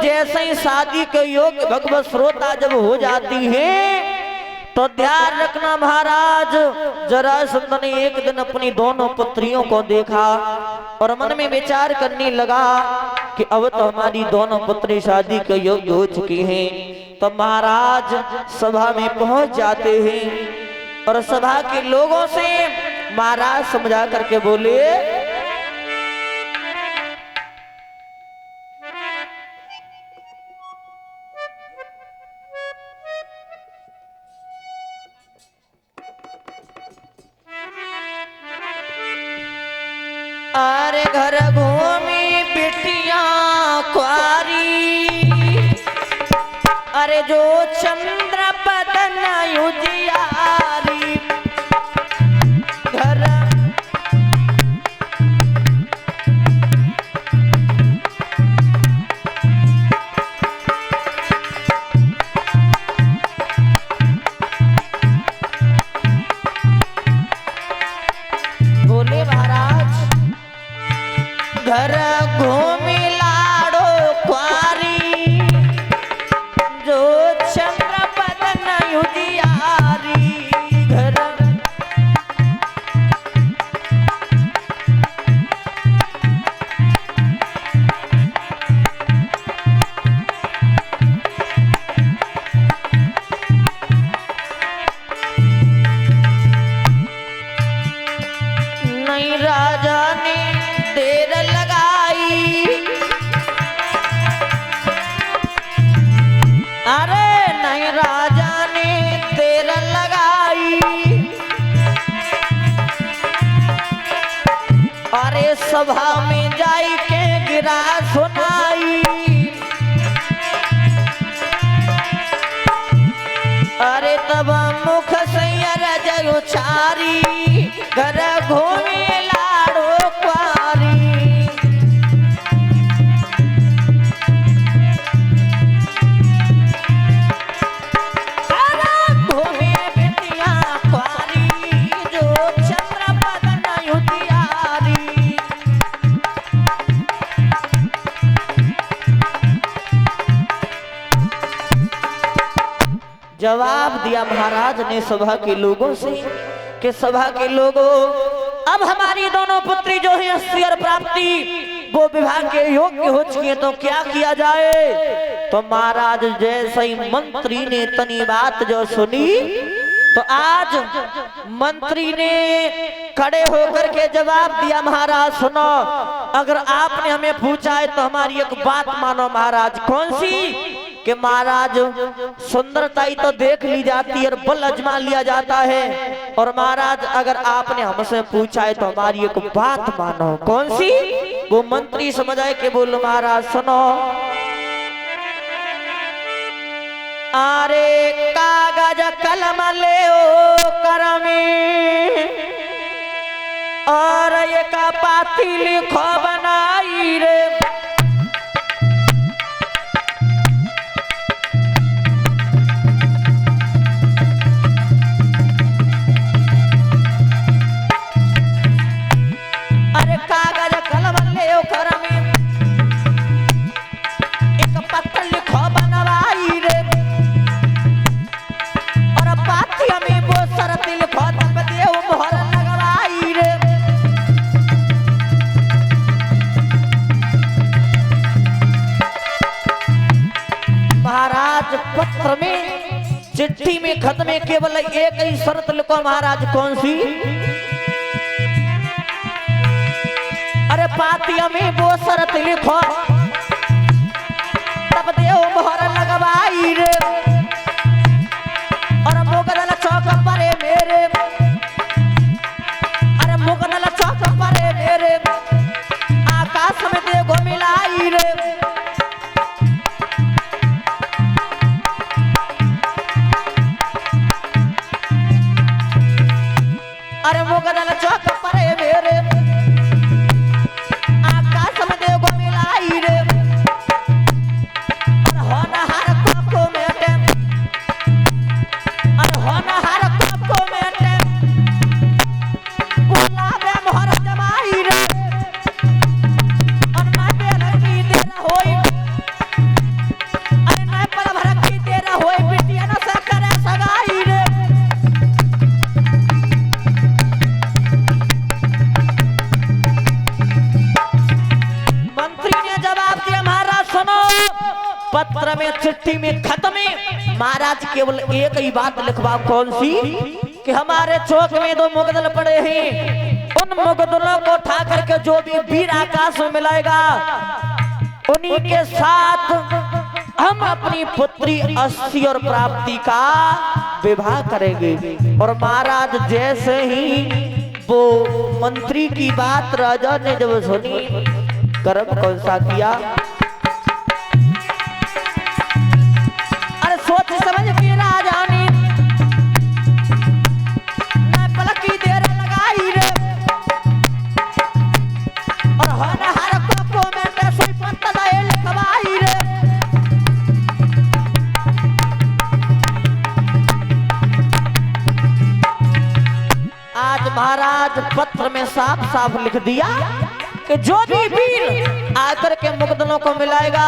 जैसे ही शादी के योग्य भगवत श्रोता जब हो जाती है तो ध्यान रखना महाराज, जरासंध ने एक दिन अपनी दोनों पुत्रियों को देखा और मन में विचार करने लगा कि अब तो हमारी दोनों पुत्री शादी के योग्य हो चुकी हैं। तो महाराज सभा में पहुंच जाते हैं और सभा के लोगों से महाराज समझा करके बोले, अरे घर घूमी बिटिया कुआरी, अरे जो चंद्र बदन उजियारी, घर बोले महाराज, घर घूमी लाड़ो कुआरी, जो चंद्र बदन उजियारी, घर नहीं राजा ने देर लगाई, अरे नहीं राजा ने देर लगाई, अरे सभा में जाई के गिरा सुनाई, अरे तब मुख से रज उचारी, घर घूमी लाड़ो कुआरी, घर घूमी बिटिया कुआरी, जो चंद्र बदन उजियारी। जवाब दिया महाराज ने सभा के लोगों से कि सभा के लोगों, अब हमारी दोनों पुत्री जो है अस्थिर प्राप्ति वो विवाह के योग्य हो चुकी है, तो क्या किया जाए। तो महाराज जैसे ही मंत्री ने तनी बात जो सुनी तो आज मंत्री ने खड़े होकर के जवाब दिया, महाराज सुनो, अगर आपने हमें पूछा है तो हमारी एक बात मानो महाराज। कौन सी? कि महाराज सुंदरता ही तो देख ली जाती है और बल अजमा लिया जाता है, और महाराज अगर आपने हमसे पूछा है तो हमारी एक बात मानो। कौन सी? वो मंत्री समझ आए कि बोलो महाराज सुनो, अरे कागज कलम ले ओ करमी, और ये का पाती लिखो बनाई रे, अरे कागज कलम ले ओ करमी, एक पत्र लिखो बनवाई रे, और पाती में वो शरत लिखो तब देव मोहर लगवाई रे। महाराज पत्र में, चिट्ठी में, खत में केवल एक ही शर्त लिखो महाराज। कौन सी? अरे पातिया में वो शर्त लिखो तब देव मोहर लगवाई रे, और मुगदल चौक परे मेरे, अरे मुगदल चौक परे मेरे, आकाश में देखो मिलाई रे, अरे मुगदल चौक परे मेरे, आकाश में देखो मिलाई रे, पत्र में चिट्ठी में खत में महाराज केवल एक ही बात लिखवा, कौन सी? कि हमारे चौक में 2 मुगदल पड़े हैं, उन मुगदलों को उठा करके जो भी वीर आकाश में मिलाएगा उन्हीं के साथ हम अपनी पुत्री अस्सी और प्राप्ति का विवाह करेंगे। और महाराज जैसे ही वो मंत्री की बात राजा ने जब सुनी, कर्म कौन सा किया? अरे सोच समझ के राजा ने न पलक की देर लगाई रे, और हर को में पैसे पत्ता लिखवाई रे। आज महाराज पत्र में साफ साफ लिख दिया कि जो भी वीर आकर के मुगदलों को मिलाएगा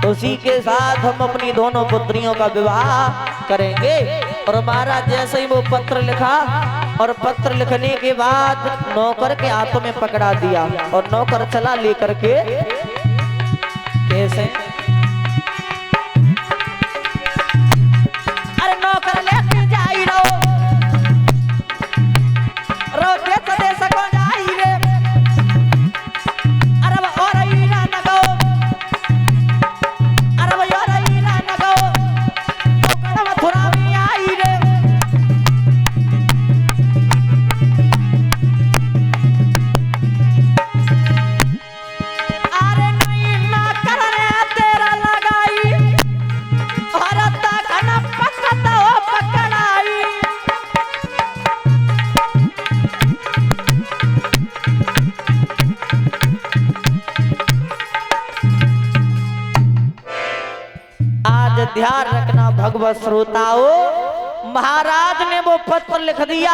उसी के साथ हम अपनी दोनों पुत्रियों का विवाह करेंगे। और महाराज जैसे ही वो पत्र लिखा, और पत्र लिखने के बाद नौकर के हाथों में पकड़ा दिया, और नौकर चला लेकर के कैसे? अरे नौकर लेके जाई रो देश को जाई रे, अरे वो और हीरा न गो, अरे वो और हीरा न गो, तो मथुरा में आई रे। अरे नहीं ना करने तेरा लगाई, और तक न पकता हो पकड़ाई। आज ध्यान रखना भगवत श्रोताओं, महाराज ने वो पत्र लिख दिया,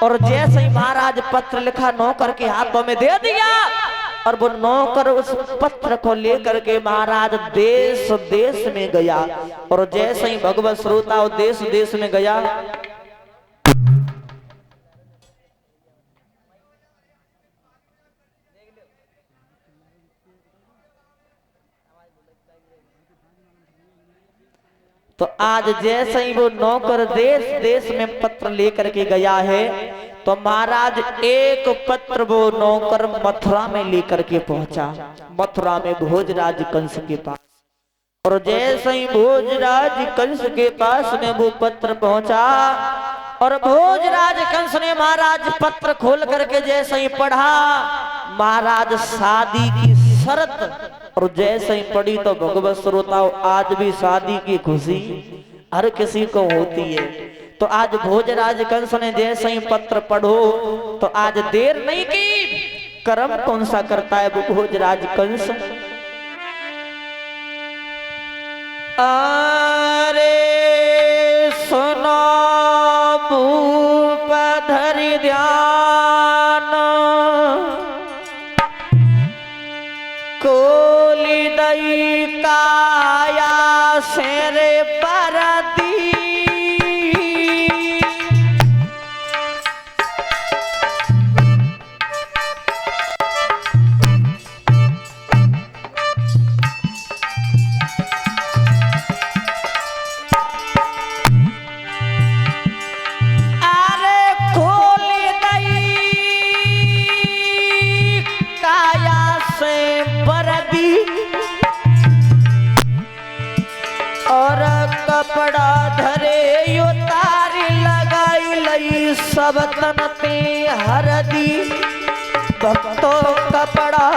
और जैसे ही महाराज पत्र लिखा नौकर के हाथों में दे दिया, और वो नौकर उस पत्र को लेकर के महाराज देश देश में गया। और जैसे ही भगवत श्रोताओं देश देश में गया, तो आज जैसे ही वो नौकर देश देश में पत्र लेकर के गया है, तो महाराज एक पत्र वो नौकर मथुरा में लेकर के पहुंचा, मथुरा में भोजराज कंस के पास। और जैसे ही भोजराज कंस के पास में वो पत्र पहुंचा, और भोजराज कंस ने महाराज पत्र खोल करके जैसे ही पढ़ा, महाराज शादी की शर्त और जैसे ही पड़ी, तो भगवत श्रोताओं आज भी शादी की खुशी हर किसी को होती है। तो आज भोजराज कंस ने जैसे ही पत्र पढ़ो, तो आज देर नहीं की, कर्म कौन सा करता है वो भोजराज कंस? अरे सुनो भूप धरि ध्यान, कोली दई काया शेर परदी, कपड़ा धरे उतार लगाई लई सब तन पे हरदी, भक्तों कपड़ा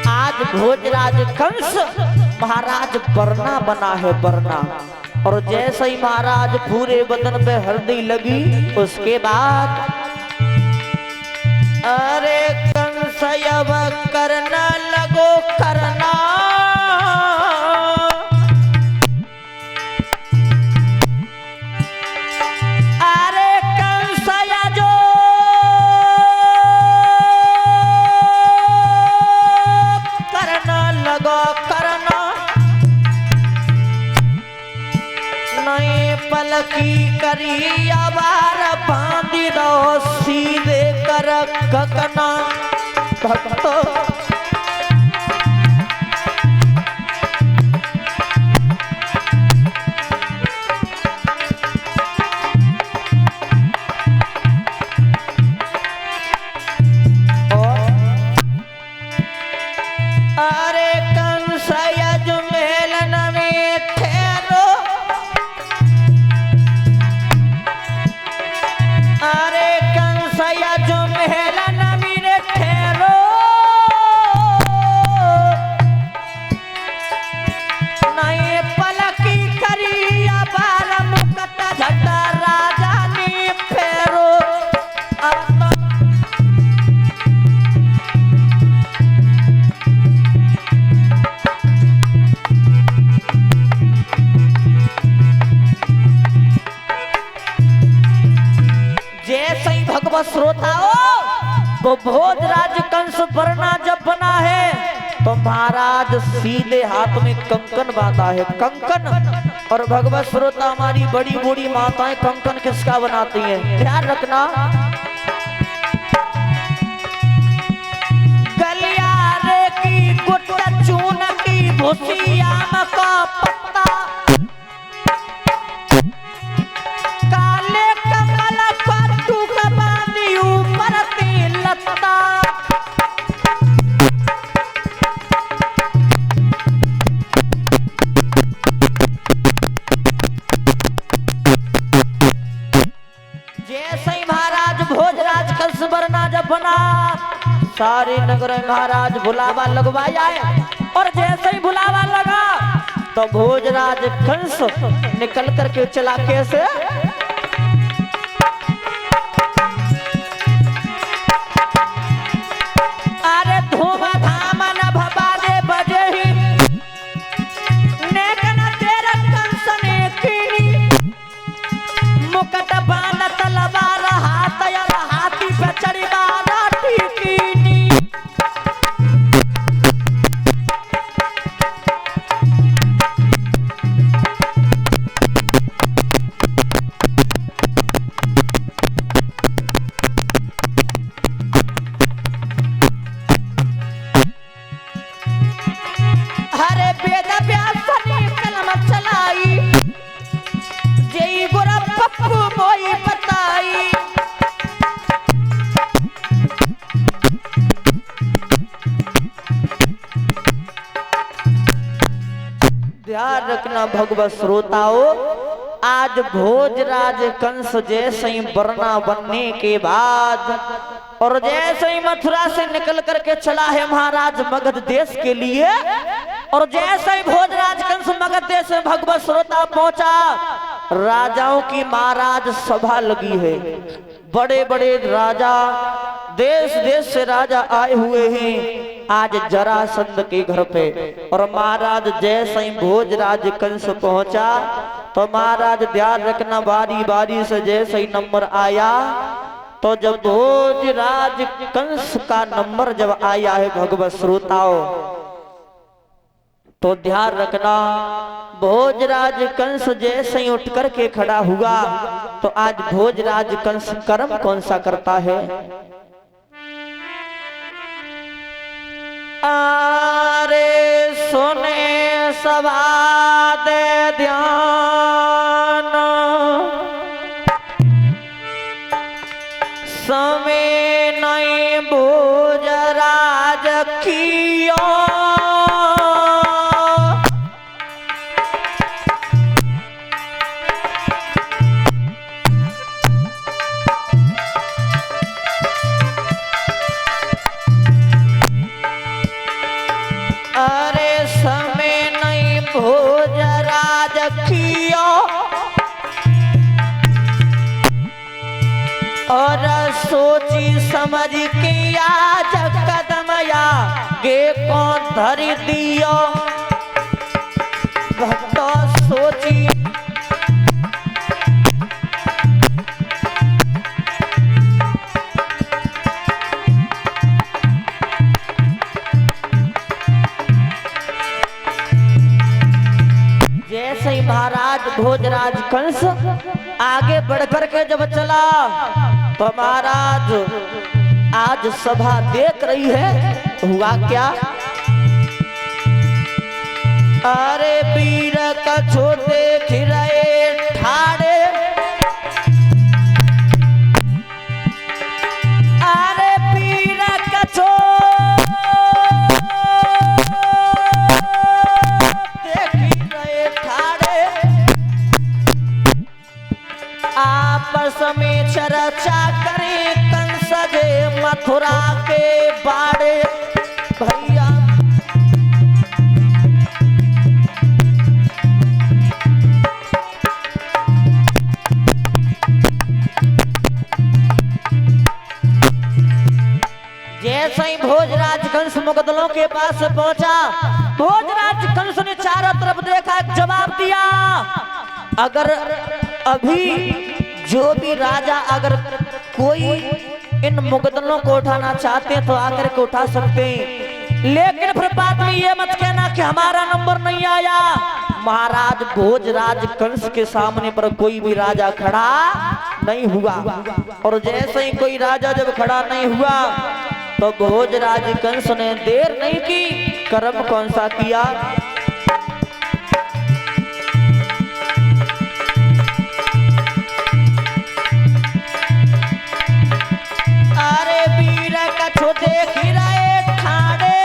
आज भोजराज कंस महाराज बरना बना है, बरना। और जैसे ही महाराज पूरे बदन पे हल्दी लगी, उसके बाद अरे कंस अब करना लगो करना, अरे कंस जो करना लगो करना, पलकी करी आवार बांधी दो सीधे कर ककना भक्तो श्रोताओ वो भोजराज कंस वरना जब बना है तो महाराज सीधे हाथ में कंकन बांधा है। कंकन और भगवत श्रोता हमारी बड़ी बूढ़ी माताएं कंकन किसका बनाती हैं? ध्यान रखना। गलियारे की गुट्टा चून की भूसी आम का पत्ता काले कमल कट्टू का बांधी ऊपर तेल लत्ता जैसे ही महाराज भोजराज कंस वरना जब बना सारे नगर महाराज बुलावा लगवाया है और जैसे ही बुलावा लगा तो भोजराज कंस निकल करके चला कैसे अरे धूम धाम न भबाजे बजे ही नेकन तेरा कंस ने कीनी मुकट बांध तलवार हाथ या हाथी पे चढ़ी बारा टीकीनी हरे वेद व्यास ने कलम चलाई जय गुरु पप्पू मोई बताई ध्यान रखना भगवत श्रोताओं आज भोजराज कंस जैसे ही वरना बनने के बाद और जैसे ही मथुरा से निकल करके चला है महाराज मगध देश के लिए और जैसे ही भोजराज कंस मगध देश में भगवत श्रोता पहुंचा राजाओं की महाराज सभा लगी है। बड़े बड़े राजा देश देश से राजा आए हुए हैं आज जरासंध के घर पे और महाराज जैसे ही भोजराज कंस पहुंचा तो महाराज ध्यान रखना बारी बारी से जैसे ही नंबर आया तो जब भोजराज कंस का नंबर जब आया है भगवत श्रोताओं तो ध्यान रखना भोजराज कंस जैसे ही उठ करके खड़ा हुआ तो आज भोजराज कंस कर्म कौन सा करता है? अरे सुने सभा दे ध्यान समय नहीं भोजराज कियो भोजराज कियो और सोची समझ के आज कदम आगे कौन धर दियो भक्तो सोची जैसे ही महाराज भोजराज कंस आगे बढ़कर के जब चला तो महाराज आज सभा देख रही है, हुआ क्या? अरे वीर कछु देख रहे ठाड़े, अरे वीर कछु आपस में चर्चा करे कंस जे मथुरा के बाड़े। भैया जैसे ही भोजराज कंस मुगदलों के पास पहुंचा, भोजराज कंस ने चारों तरफ देखा, जवाब दिया, अगर अभी जो भी राजा अगर कोई इन मुकदमों को उठाना चाहते हैं तो आकर के उठा सकते हैं, लेकिन फिर बाद में ये मत कहना कि हमारा नंबर नहीं आया। महाराज भोजराज कंस के सामने पर कोई भी राजा खड़ा नहीं हुआ, और जैसे ही कोई राजा जब खड़ा नहीं हुआ तो भोजराज कंस ने देर नहीं की, कर्म कौन सा किया? देख रहे ठाड़े,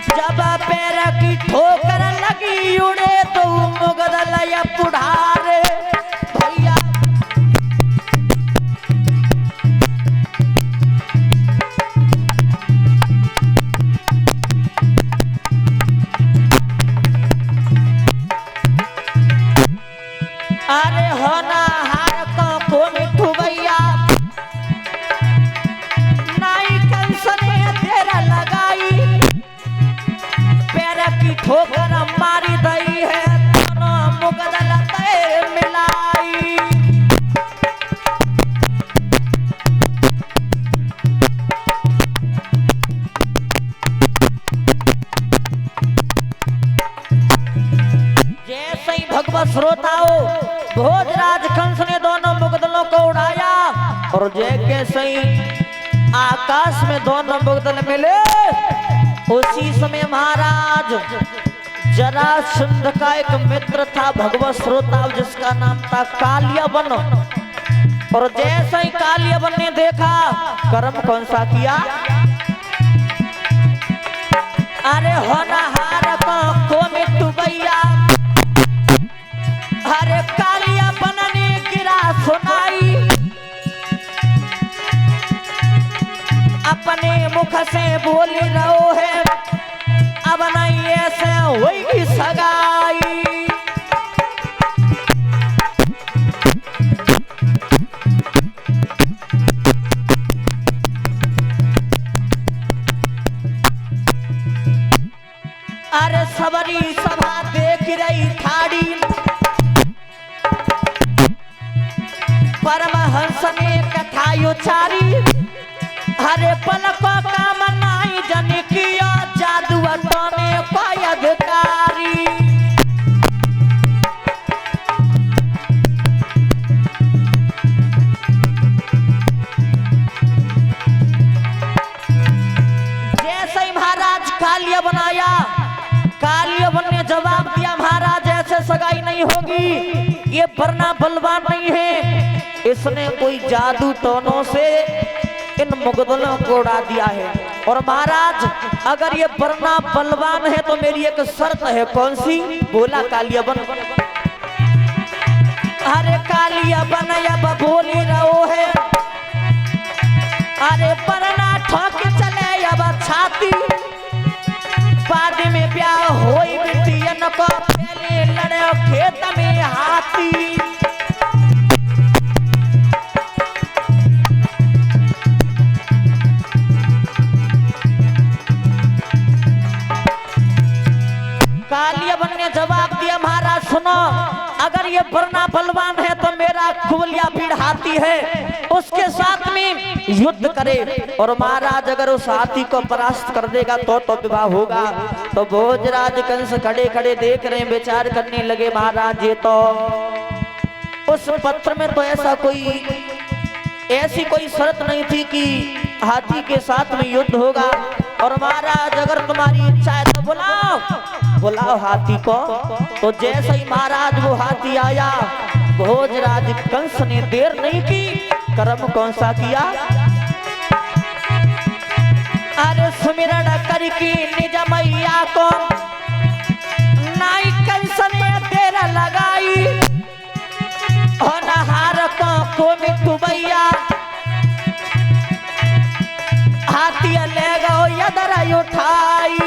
जब पैर की ठोकर लगी उड़े तो मुगदल या पुढ़ारे। भैया अरे होना हार को मिठू भैया ठोकर मारी दई है, दोनों मुगदल तय मिलाई। जैसे ही भगवत श्रोताओं भोजराज कंस ने दोनों मुगदलों को उड़ाया, और जैसे ही आकाश में दोनों मुगदल मिले, उसी समय महाराज जरासंध का एक मित्र था भगवत श्रोता, जिसका नाम था कालियावन, और जैसे ही कालियावन ने देखा, कर्म कौन सा किया? अरे होनहार को मिट्टू भैया, अरे कालियावन ने गिरा सुनाई, अपने मुख से बोली रहो है, अब नहीं ऐसे हुई सगाई। अरे सबरी सभा देख रही ठाड़ी, परमहंस ने कथा उचारी, हरे पलकों का मनाई जन किया, जादू ने कोई अधिकारी। जैसे ही महाराज कालियावन आया, कालियावन ने जवाब दिया, महाराज ऐसे सगाई नहीं होगी, ये वरना बलवान नहीं है, इसने कोई जादू टोनों से इन मुगदलों को उड़ा दिया है, और महाराज अगर ये वरना बलवान है तो मेरी एक शर्त है। कौन सी? बोला कालियावन। अरे कालियावन अब बोली रहो है, अरे वरना ठोक चले अब छाती, बाद में ब्याह होई बिटियन को, पहले लड़े खेत में हाथी। कालियावन ने जवाब दिया महाराज सुनो, अगर ये वरना बलवान है तो मेरा कुबलिया पीड़ हाथी है, उसके साथ में युद्ध करे और महाराज अगर उस हाथी को परास्त कर देगा तो विवाह होगा। तो भोजराज कंस खड़े खड़े देख रहे, विचार करने लगे महाराज ये तो उस पत्र में तो ऐसी कोई शर्त नहीं थी कि हाथी के साथ में युद्ध होगा। और महाराज अगर तुम्हारी इच्छा है तो बुलाओ हाथी को। तो जैसे ही महाराज वो हाथी आया, भोजराज कंस ने देर नहीं की, कर्म कौन सा किया, अरे सुमिरन करके निज मैया को नाई कंस ने देर लगाई, होनहार को मिठू भैया हाथी ले गो यदर उठाई।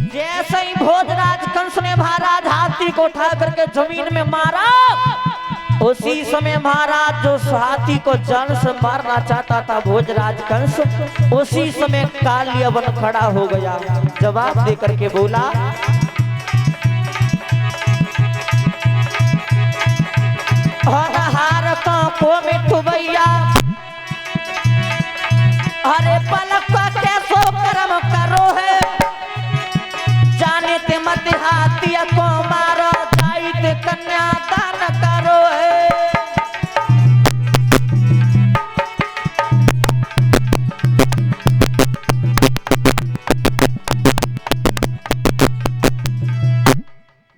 जैसे ही भोजराज कंस ने महाराज हाथी को उठा करके जमीन में मारा, उसी समय महाराज जो हाथी को जान से मारना चाहता था भोजराज कंस, उसी समय कालियवन खड़ा हो गया, जवाब दे करके बोला, होनहार को मिठू भैया अरे पलक कैसो कर्म करो है, जाने ते मत हाथी को मारो, जाई ते कन्या दान करो है।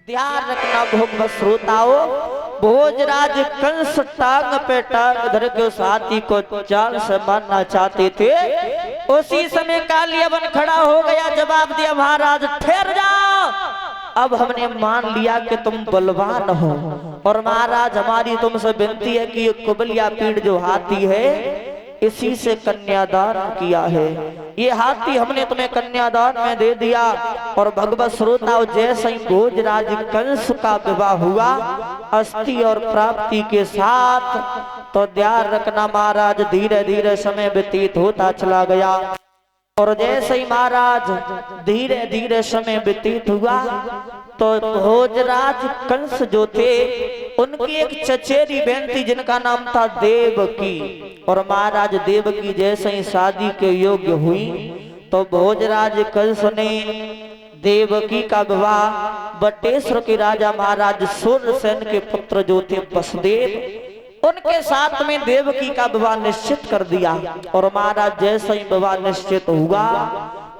ध्यान रखना भोग श्रोताओ, भोजराज कंस टांग पे टांग धर के उस हाथी को जान से मारना चाहते थे, उसी समय कालियवन खड़ा हो गया, जवाब दिया महाराज ठहर जाओ, अब हमने मान लिया कि तुम बलवान हो और महाराज हमारी तुमसे विनती है कि ये कुबलिया पीड़ जो हाथी है इसी से कन्यादान किया है, ये हाथी हमने तुम्हें कन्यादान में दे दिया। और भगवत श्रोताओं जैसे ही भोजराज कंस का विवाह हुआ अस्थि और प्राप्ति के साथ, तो ध्यान रखना महाराज धीरे धीरे समय व्यतीत होता चला गया। और जैसे ही महाराज धीरे धीरे समय व्यतीत हुआ तो भोजराज कंस जो थे उनकी एक चचेरी बहन थी जिनका नाम था देवकी, और महाराज देवकी जैसे ही शादी के योग्य हुई तो भोजराज कंस ने देवकी का विवाह बटेश्वर के राजा महाराज सूर्यसेन के पुत्र जो थे वसुदेव, उनके साथ में देवकी का विवाह निश्चित कर दिया। और महाराज जैसे ही विवाह निश्चित हुआ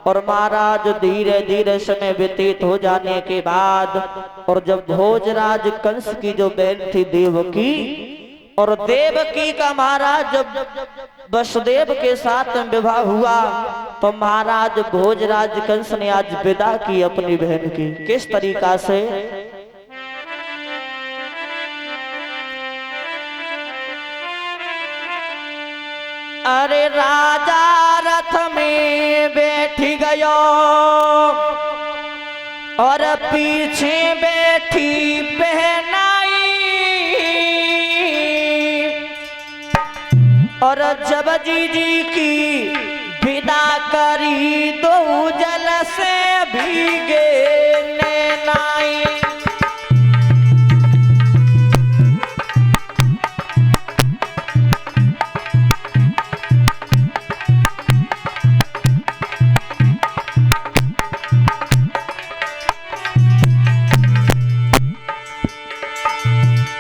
और महाराज धीरे धीरे समय व्यतीत हो जाने के बाद, और जब भोजराज कंस की जो बहन थी देवकी, और देवकी का महाराज जब वसुदेव के साथ विवाह हुआ तो महाराज भोजराज कंस ने आज विदा की अपनी बहन की। किस तरीका से, अरे राजा रथ में बैठ गयो और पीछे बैठी बहनाई, और जब जी की विदा करी दो जल से भीगे नैनाई।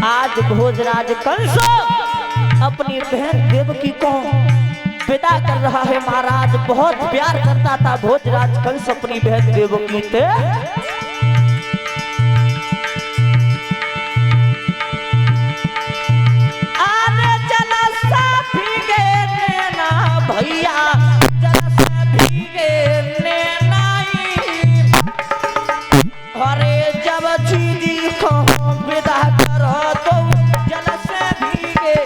आज भोजराज कंस अपनी बहन देवकी को विदा कर रहा है। महाराज बहुत प्यार करता था भोजराज कंस अपनी बहन देवकी से। आने चला सा भीगे नैना भैया, चला सा भीगे नैनाई, अरे जब जी को विदा करो तो जल से भीगे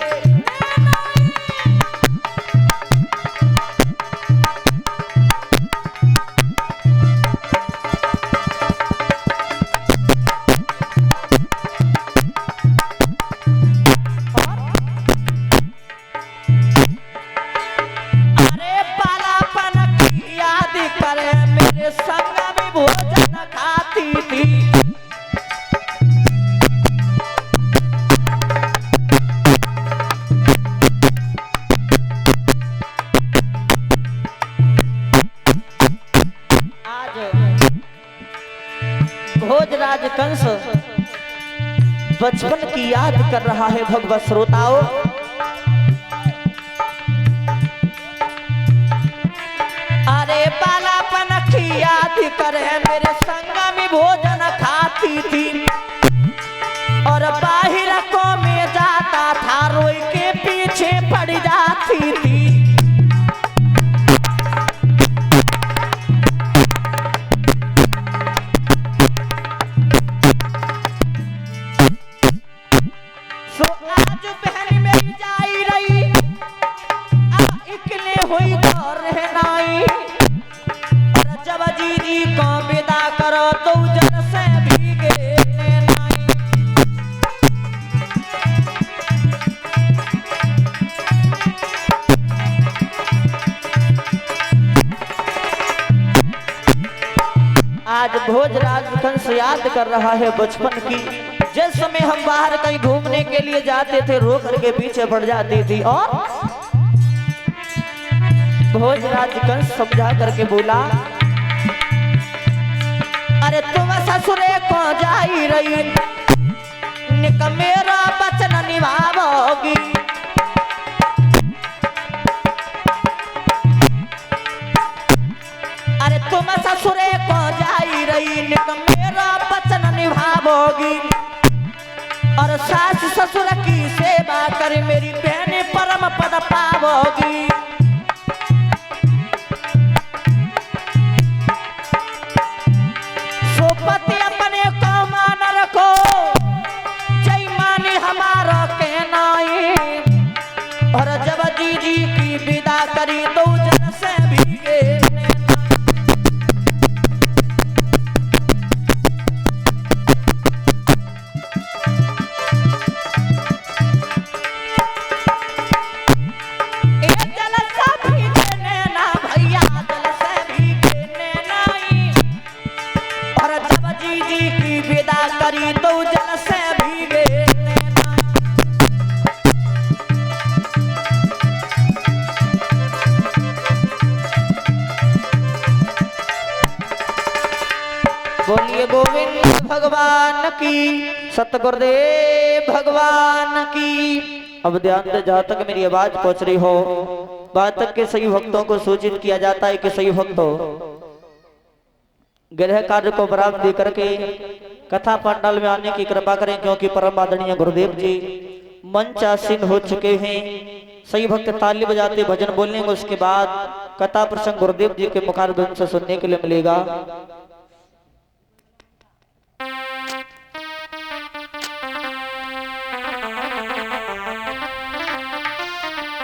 बचपन की याद कर रहा है भगवत श्रोताओं। अरे बालापन की याद करे मेरे संग में भोजन खाती थी और बाहर को में जाता था रोई के पीछे पड़ जाती थी। सो आज बहन मेरी जाई रही अब इकले हुई घर रहनाई और जब जी को विदा करो तो जल से भीगे नैनाई। आज भोजराज कंस याद कर रहा है बचपन की, जिस समय हम बाहर कहीं घूमने के लिए जाते थे रो करके पीछे पड़ जाती थी और भोजराज कंस समझा करके बोला अरे तुम ससुरे को जाई रही निक मेरा वचन निभाओगी। अरे तुम ससुरे को जाई रही निक मेरा वचन निभाओगी और सास ससुर की सेवा कर मेरी बहन परम पद पाओगी। सोपति अपने को मान रखो जय मानी हमारा कहनाई और जब जी की विदा करी तो जन से भीगे। करी तो जल से भीगे बोलिए गोविंद भगवान की, सतगुरुदेव भगवान की। अब ध्यान से जहाँ तक मेरी आवाज पहुंच रही हो वहां तक के सही भक्तों को सूचित किया जाता है कि सही भक्तों गृह कार्य को बराबर दे करके कथा पंडाल में आने की कृपा करें, क्योंकि परम आदरणीय गुरुदेव जी मंच आसीन हो चुके हैं। सही भक्त ताली बजाते भजन बोलने को उसके बाद कथा प्रसंग गुरुदेव जी के मुखारबिंद से सुनने के लिए मिलेगा।